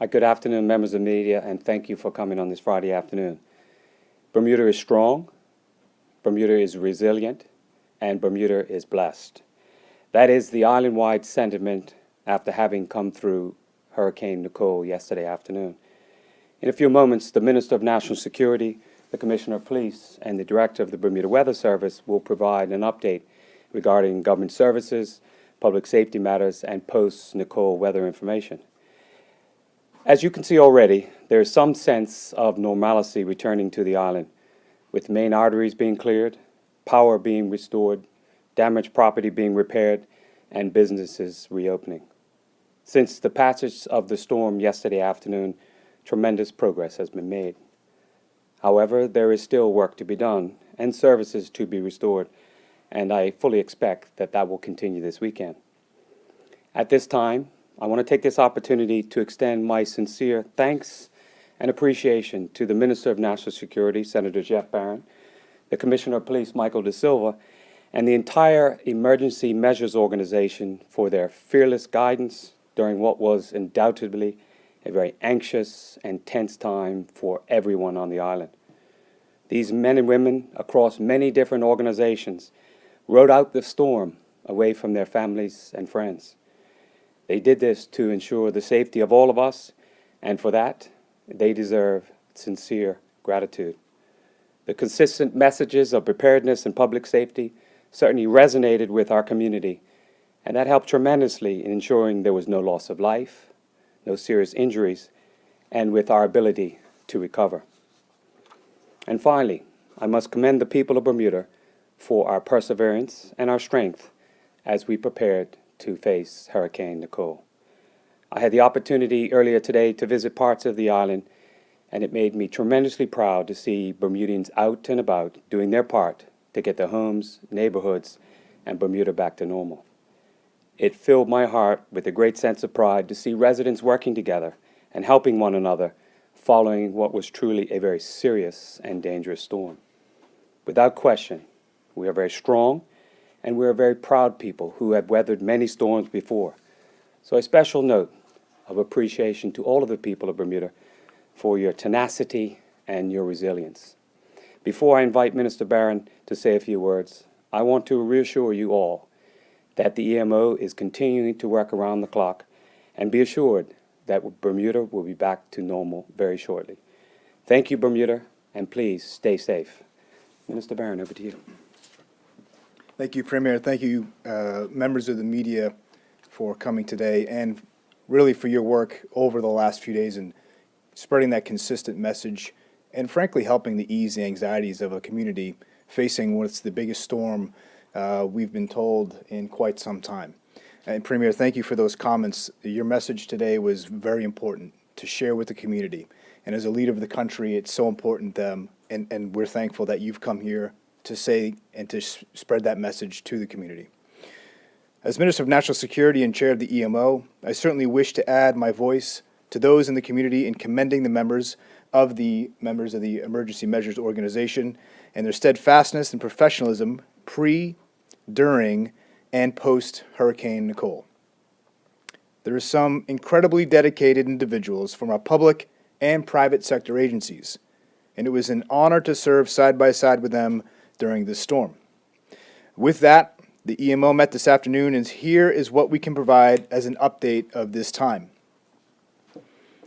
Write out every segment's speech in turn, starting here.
Good afternoon, members of the media, and thank you for coming on this Friday afternoon. Bermuda is strong, Bermuda is resilient, and Bermuda is blessed. That is the island-wide sentiment after having come through Hurricane Nicole yesterday afternoon. In a few moments, the Minister of National Security, the Commissioner of Police, and the Director of the Bermuda Weather Service will provide an update regarding government services, public safety matters, and post-Nicole weather information. As you can see already, there is some sense of normalcy returning to the island, with main arteries being cleared, power being restored, damaged property being repaired, and businesses reopening. Since the passage of the storm yesterday afternoon, tremendous progress has been made. However, there is still work to be done and services to be restored, and I fully expect that that will continue this weekend. At this time, I want to take this opportunity to extend my sincere thanks and appreciation to the Minister of National Security, Senator Jeff Barron, the Commissioner of Police, Michael De Silva, and the entire Emergency Measures Organization for their fearless guidance during what was undoubtedly a very anxious and tense time for everyone on the island. These men and women across many different organizations rode out the storm away from their families and friends. They did this to ensure the safety of all of us, and for that, they deserve sincere gratitude. The consistent messages of preparedness and public safety certainly resonated with our community, and that helped tremendously in ensuring there was no loss of life, no serious injuries, and with our ability to recover. And finally, I must commend the people of Bermuda for our perseverance and our strength as we prepared to face Hurricane Nicole. I had the opportunity earlier today to visit parts of the island, and it made me tremendously proud to see Bermudians out and about doing their part to get their homes, neighborhoods, and Bermuda back to normal. It filled my heart with a great sense of pride to see residents working together and helping one another following what was truly a very serious and dangerous storm. Without question, we are very strong, and we're a very proud people who have weathered many storms before. So a special note of appreciation to all of the people of Bermuda for your tenacity and your resilience. Before I invite Minister Barron to say a few words, I want to reassure you all that the EMO is continuing to work around the clock, and be assured that Bermuda will be back to normal very shortly. Thank you, Bermuda, and please stay safe. Minister Barron, over to you. Thank you, Premier. Thank you, members of the media, for coming today, and really for your work over the last few days in spreading that consistent message and, frankly, helping to ease the anxieties of a community facing what's the biggest storm we've been told in quite some time. And, Premier, thank you for those comments. Your message today was very important to share with the community. And as a leader of the country, it's so important, and we're thankful that you've come here to say and to spread that message to the community. As Minister of National Security and Chair of the EMO, I certainly wish to add my voice to those in the community in commending the members of the Emergency Measures Organization and their steadfastness and professionalism pre, during, and post-Hurricane Nicole. There are some incredibly dedicated individuals from our public and private sector agencies, and it was an honor to serve side by side with them during this storm. With that, the EMO met this afternoon, and here is what we can provide as an update of this time.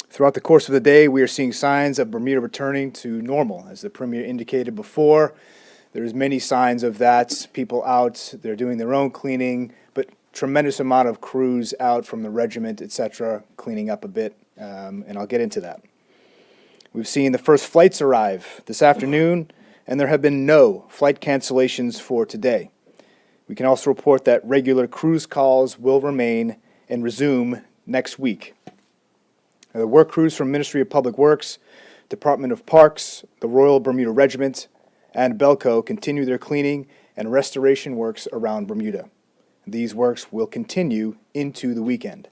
Throughout the course of the day, we are seeing signs of Bermuda returning to normal. As the Premier indicated before, there's many signs of that. People out, they're doing their own cleaning, but tremendous amount of crews out from the regiment, etc., cleaning up a bit, and I'll get into that. We've seen the first flights arrive this afternoon, and there have been no flight cancellations for today. We can also report that regular cruise calls will remain and resume next week. The work crews from Ministry of Public Works, Department of Parks, the Royal Bermuda Regiment, and Belco continue their cleaning and restoration works around Bermuda. These works will continue into the weekend.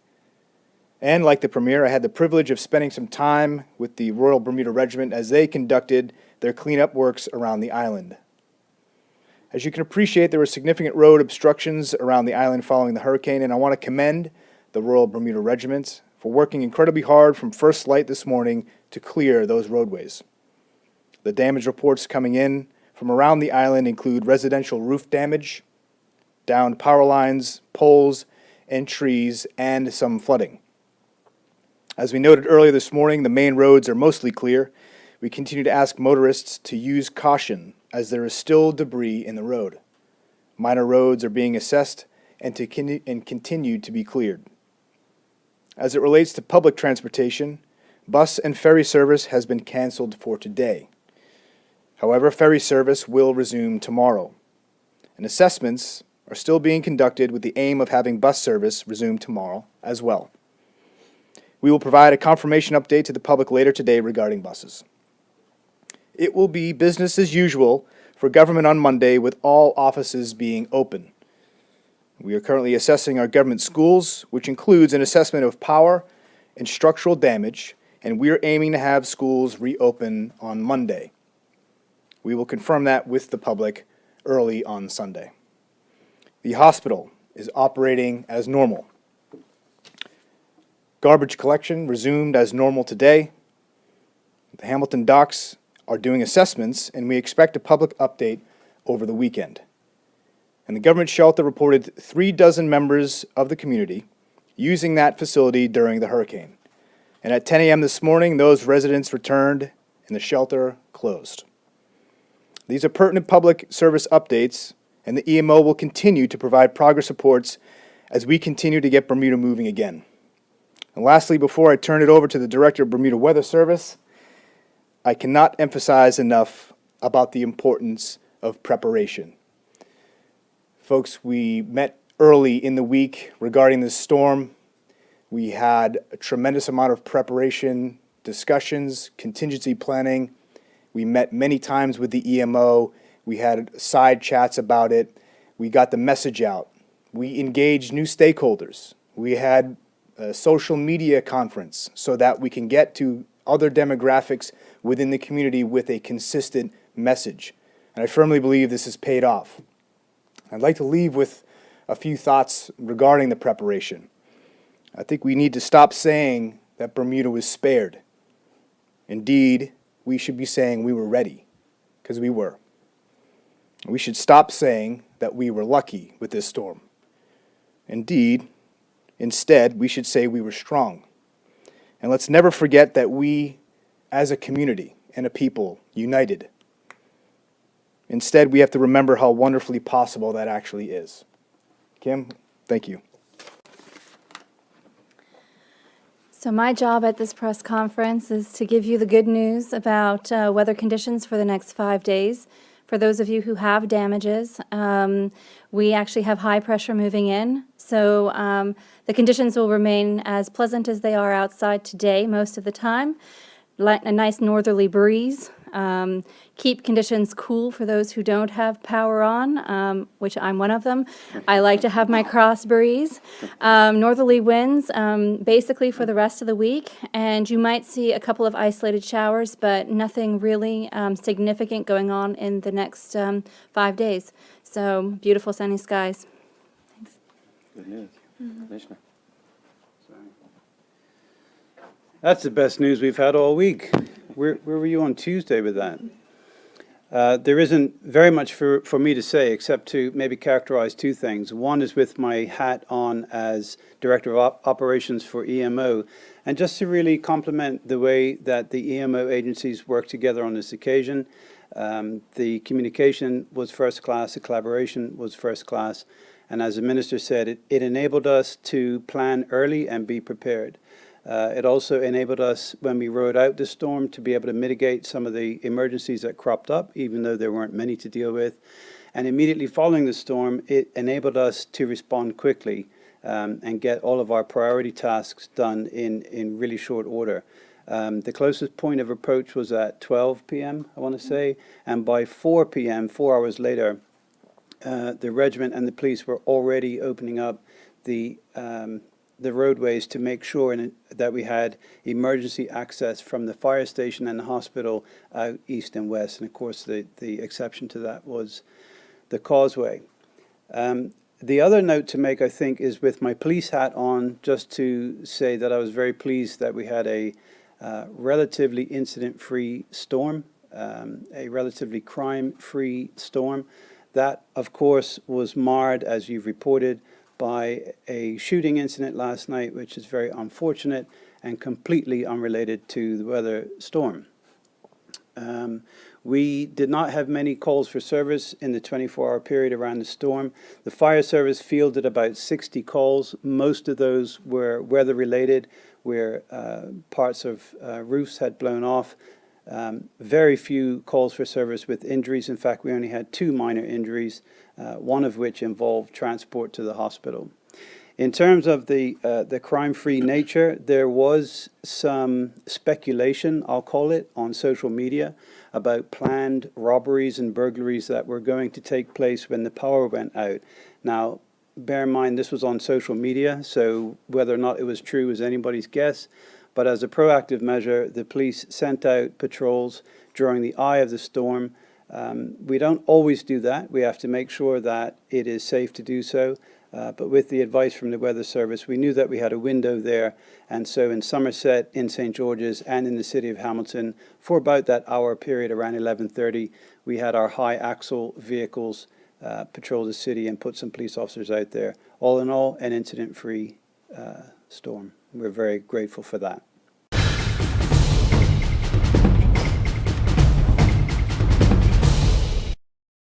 And like the Premier, I had the privilege of spending some time with the Royal Bermuda Regiment as they conducted their cleanup works around the island. As you can appreciate, there were significant road obstructions around the island following the hurricane, and I want to commend the Royal Bermuda Regiment for working incredibly hard from first light this morning to clear those roadways. The damage reports coming in from around the island include residential roof damage, downed power lines, poles, and trees, and some flooding. As we noted earlier this morning, the main roads are mostly clear. We continue to ask motorists to use caution as there is still debris in the road. Minor roads are being assessed and continue to be cleared. As it relates to public transportation, bus and ferry service has been canceled for today. However, ferry service will resume tomorrow, and assessments are still being conducted with the aim of having bus service resume tomorrow as well. We will provide a confirmation update to the public later today regarding buses. It will be business as usual for government on Monday with all offices being open. We are currently assessing our government schools, which includes an assessment of power and structural damage, and we are aiming to have schools reopen on Monday. We will confirm that with the public early on Sunday. The hospital is operating as normal. Garbage collection resumed as normal today. The Hamilton docks are doing assessments, and we expect a public update over the weekend. And the government shelter reported 36 members of the community using that facility during the hurricane. And at 10 a.m. this morning, those residents returned and the shelter closed. These are pertinent public service updates, and the EMO will continue to provide progress reports as we continue to get Bermuda moving again. And lastly, before I turn it over to the Director of Bermuda Weather Service, I cannot emphasize enough about the importance of preparation. Folks, we met early in the week regarding this storm. We had a tremendous amount of preparation, discussions, contingency planning. We met many times with the EMO. We had side chats about it. We got the message out. We engaged new stakeholders. We had a social media conference so that we can get to other demographics within the community with a consistent message. And I firmly believe this has paid off. I'd like to leave with a few thoughts regarding the preparation. I think we need to stop saying that Bermuda was spared. Indeed, we should be saying we were ready, because we were. We should stop saying that we were lucky with this storm. Instead, we should say we were strong. And let's never forget that we, as a community and a people, united. Instead, we have to remember how wonderfully possible that actually is. Kim, thank you. So my job at this press conference is to give you the good news about weather conditions for the next 5 days. For those of you who have damages, we actually have high pressure moving in. So the conditions will remain as pleasant as they are outside today most of the time. A nice northerly breeze. Keep conditions cool for those who don't have power on, which I'm one of them. I like to have my cross breeze. Northerly winds basically for the rest of the week, and you might see a couple of isolated showers, but nothing really significant going on in the next 5 days. So beautiful sunny skies. Thanks. Good news. Commissioner. That's the best news we've had all week. Where were you on Tuesday with that? There isn't very much for me to say except to maybe characterize two things. One is with my hat on as Director of Operations for EMO, and just to really compliment the way that the EMO agencies work together on this occasion. The communication was first class, the collaboration was first class, and as the Minister said, it enabled us to plan early and be prepared. It also enabled us, when we rode out the storm, to be able to mitigate some of the emergencies that cropped up, even though there weren't many to deal with. And immediately following the storm, it enabled us to respond quickly and get all of our priority tasks done in really short order. The closest point of approach was at 12 p.m., I want to say, and by 4 p.m., 4 hours later, the regiment and the police were already opening up the roadways to make sure that we had emergency access from the fire station and the hospital out east and west. And of course, the exception to that was the causeway. The other note to make, I think, is with my police hat on, just to say that I was very pleased that we had a relatively incident-free storm, a relatively crime-free storm. That, of course, was marred, as you've reported, by a shooting incident last night, which is very unfortunate and completely unrelated to the weather storm. We did not have many calls for service in the 24-hour period around the storm. The fire service fielded about 60 calls. Most of those were weather-related, where parts of roofs had blown off. Very few calls for service with injuries. In fact, we only had 2 minor injuries, one of which involved transport to the hospital. In terms of the crime-free nature, there was some speculation, I'll call it, on social media about planned robberies and burglaries that were going to take place when the power went out. Now, bear in mind, this was on social media, so whether or not it was true is anybody's guess. But as a proactive measure, the police sent out patrols during the eye of the storm. We don't always do that. We have to make sure that it is safe to do so. But with the advice from the Weather Service, we knew that we had a window there. And so in Somerset, in St. George's, and in the city of Hamilton, for about that hour period around 11:30, we had our high axle vehicles patrol the city and put some police officers out there. All in all, an incident-free storm. We're very grateful for that.